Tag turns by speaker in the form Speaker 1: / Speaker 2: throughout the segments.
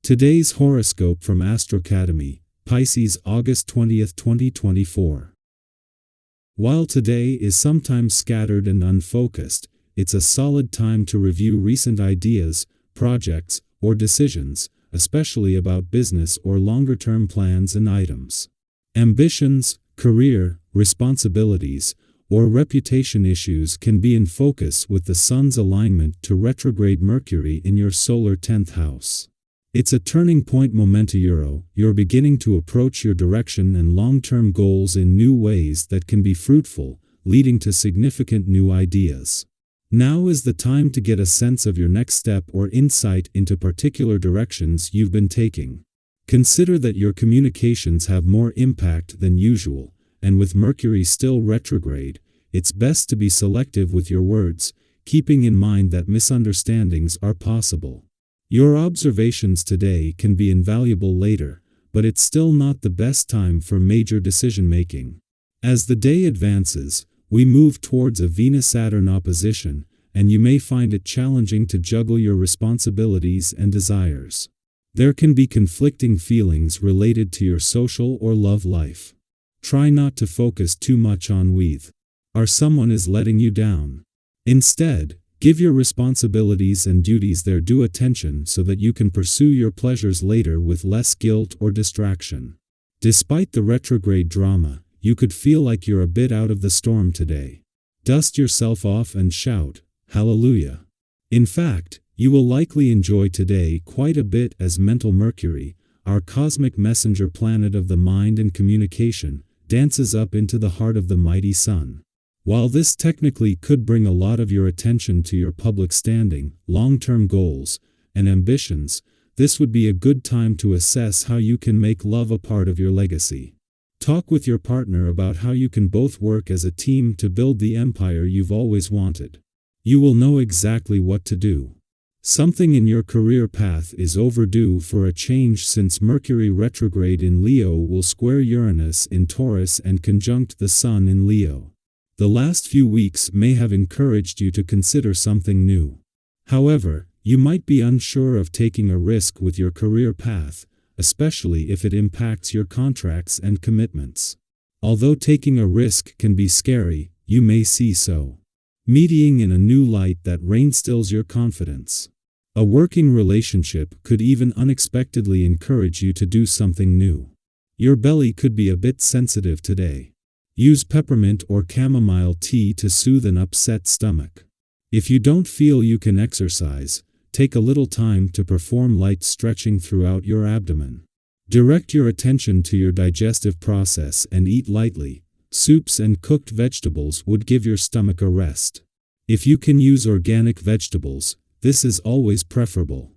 Speaker 1: Today's horoscope from Astrocademy, Pisces August 20th, 2024. While today is sometimes scattered and unfocused, it's a solid time to review recent ideas, projects, or decisions, especially about business or longer-term plans and items. Ambitions, career, responsibilities, or reputation issues can be in focus with the Sun's alignment to retrograde Mercury in your solar 10th house. It's a turning point momento. You're beginning to approach your direction and long-term goals in new ways that can be fruitful, leading to significant new ideas. Now is the time to get a sense of your next step or insight into particular directions you've been taking. Consider that your communications have more impact than usual, and with Mercury still retrograde, it's best to be selective with your words, keeping in mind that misunderstandings are possible. Your observations today can be invaluable later, but it's still not the best time for major decision-making. As the day advances, we move towards a Venus-Saturn opposition, and you may find it challenging to juggle your responsibilities and desires. There can be conflicting feelings related to your social or love life. Try not to focus too much on whether someone is letting you down. Instead, give your responsibilities and duties their due attention so that you can pursue your pleasures later with less guilt or distraction. Despite the retrograde drama, you could feel like you're a bit out of the storm today. Dust yourself off and shout, "Hallelujah!" In fact, you will likely enjoy today quite a bit as mental Mercury, our cosmic messenger planet of the mind and communication, dances up into the heart of the mighty Sun. While this technically could bring a lot of your attention to your public standing, long-term goals, and ambitions, this would be a good time to assess how you can make love a part of your legacy. Talk with your partner about how you can both work as a team to build the empire you've always wanted. You will know exactly what to do. Something in your career path is overdue for a change since Mercury retrograde in Leo will square Uranus in Taurus and conjunct the Sun in Leo. The last few weeks may have encouraged you to consider something new. However, you might be unsure of taking a risk with your career path, especially if it impacts your contracts and commitments. Although taking a risk can be scary, you may see meeting in a new light that reinstills your confidence. A working relationship could even unexpectedly encourage you to do something new. Your belly could be a bit sensitive today. Use peppermint or chamomile tea to soothe an upset stomach. If you don't feel you can exercise, take a little time to perform light stretching throughout your abdomen. Direct your attention to your digestive process and eat lightly. Soups and cooked vegetables would give your stomach a rest. If you can use organic vegetables, this is always preferable.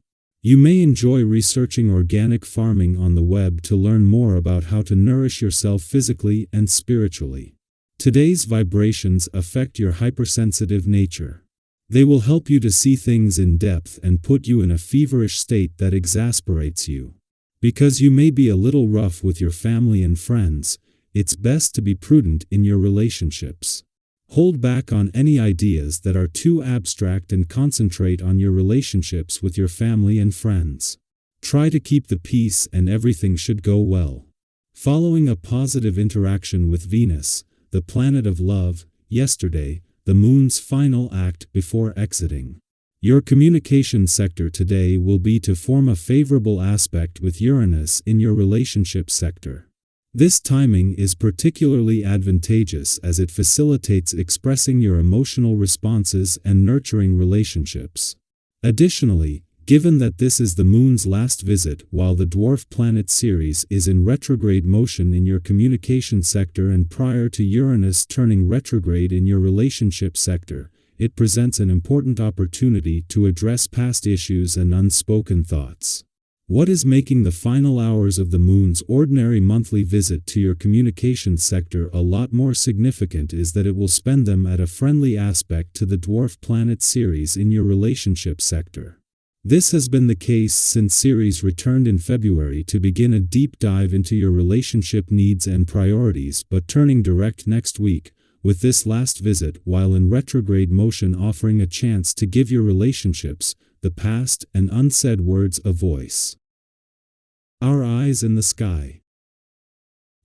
Speaker 1: You may enjoy researching organic farming on the web to learn more about how to nourish yourself physically and spiritually. Today's vibrations affect your hypersensitive nature. They will help you to see things in depth and put you in a feverish state that exasperates you. Because you may be a little rough with your family and friends, it's best to be prudent in your relationships. Hold back on any ideas that are too abstract and concentrate on your relationships with your family and friends. Try to keep the peace and everything should go well. Following a positive interaction with Venus, the planet of love, yesterday, the Moon's final act before exiting. Your communication sector today will be to form a favorable aspect with Uranus in your relationship sector. This timing is particularly advantageous as it facilitates expressing your emotional responses and nurturing relationships. Additionally, given that this is the Moon's last visit while the dwarf planet Ceres is in retrograde motion in your communication sector and prior to Uranus turning retrograde in your relationship sector, it presents an important opportunity to address past issues and unspoken thoughts. What is making the final hours of the Moon's ordinary monthly visit to your communication sector a lot more significant is that it will spend them at a friendly aspect to the dwarf planet Ceres in your relationship sector. This has been the case since Ceres returned in February to begin a deep dive into your relationship needs and priorities, but turning direct next week, with this last visit while in retrograde motion offering a chance to give your relationships, the past and unsaid words, a voice. Our eyes in the sky.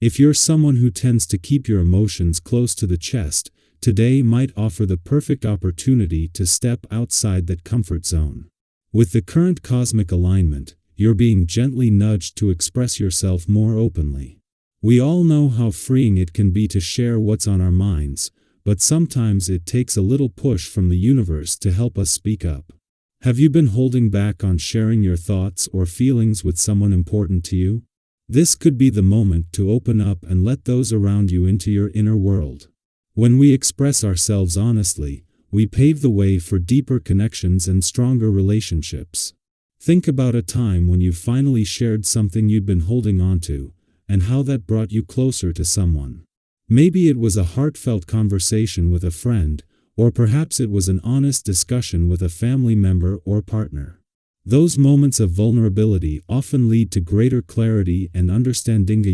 Speaker 1: If you're someone who tends to keep your emotions close to the chest, today might offer the perfect opportunity to step outside that comfort zone. With the current cosmic alignment, you're being gently nudged to express yourself more openly. We all know how freeing it can be to share what's on our minds, but sometimes it takes a little push from the universe to help us speak up. Have you been holding back on sharing your thoughts or feelings with someone important to you? This could be the moment to open up and let those around you into your inner world. When we express ourselves honestly, we pave the way for deeper connections and stronger relationships. Think about a time when you finally shared something you'd been holding on to, and how that brought you closer to someone. Maybe it was a heartfelt conversation with a friend, or perhaps it was an honest discussion with a family member or partner. Those moments of vulnerability often lead to greater clarity and understanding,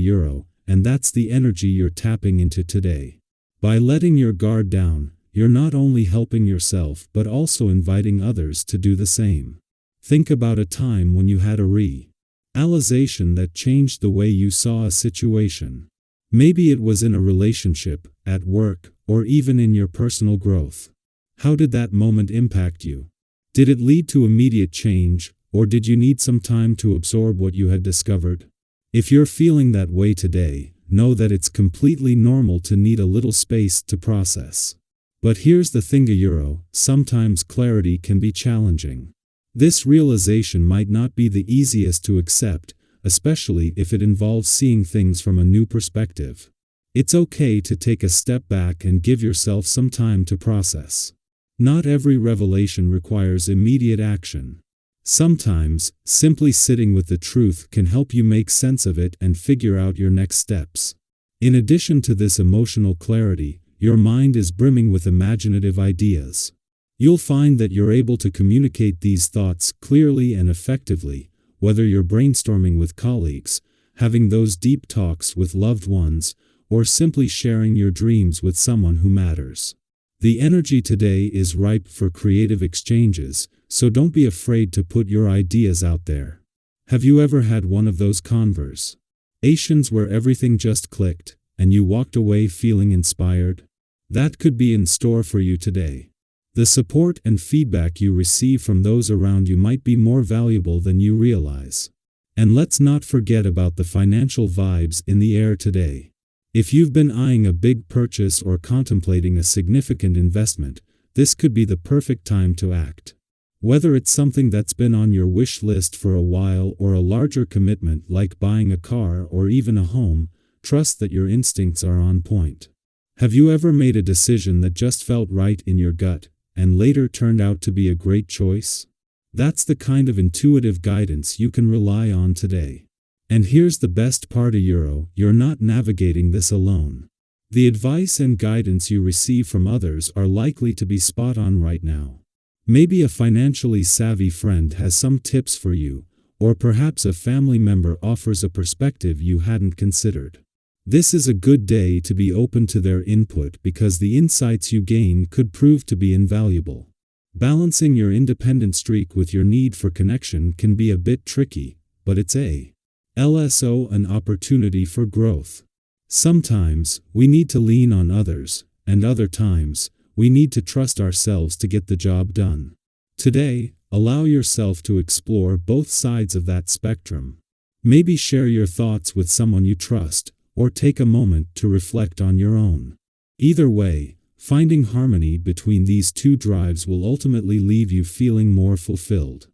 Speaker 1: and that's the energy you're tapping into today. By letting your guard down, you're not only helping yourself but also inviting others to do the same. Think about a time when you had a realization that changed the way you saw a situation. Maybe it was in a relationship, at work, or even in your personal growth. How did that moment impact you? Did it lead to immediate change, or did you need some time to absorb what you had discovered? If you're feeling that way today, know that it's completely normal to need a little space to process. But here's the thing, sometimes clarity can be challenging. This realization might not be the easiest to accept, especially if it involves seeing things from a new perspective. It's okay to take a step back and give yourself some time to process. Not every revelation requires immediate action. Sometimes, simply sitting with the truth can help you make sense of it and figure out your next steps. In addition to this emotional clarity, your mind is brimming with imaginative ideas. You'll find that you're able to communicate these thoughts clearly and effectively, whether you're brainstorming with colleagues, having those deep talks with loved ones, or simply sharing your dreams with someone who matters. The energy today is ripe for creative exchanges, so don't be afraid to put your ideas out there. Have you ever had one of those conversations where everything just clicked, and you walked away feeling inspired? That could be in store for you today. The support and feedback you receive from those around you might be more valuable than you realize. And let's not forget about the financial vibes in the air today. If you've been eyeing a big purchase or contemplating a significant investment, this could be the perfect time to act. Whether it's something that's been on your wish list for a while or a larger commitment like buying a car or even a home, trust that your instincts are on point. Have you ever made a decision that just felt right in your gut, and later turned out to be a great choice? That's the kind of intuitive guidance you can rely on today. And here's the best part, you're not navigating this alone. The advice and guidance you receive from others are likely to be spot on right now. Maybe a financially savvy friend has some tips for you, or perhaps a family member offers a perspective you hadn't considered. This is a good day to be open to their input because the insights you gain could prove to be invaluable. Balancing your independent streak with your need for connection can be a bit tricky, but it's an opportunity for growth. Sometimes, we need to lean on others, and other times, we need to trust ourselves to get the job done. Today, allow yourself to explore both sides of that spectrum. Maybe share your thoughts with someone you trust, or take a moment to reflect on your own. Either way, finding harmony between these two drives will ultimately leave you feeling more fulfilled.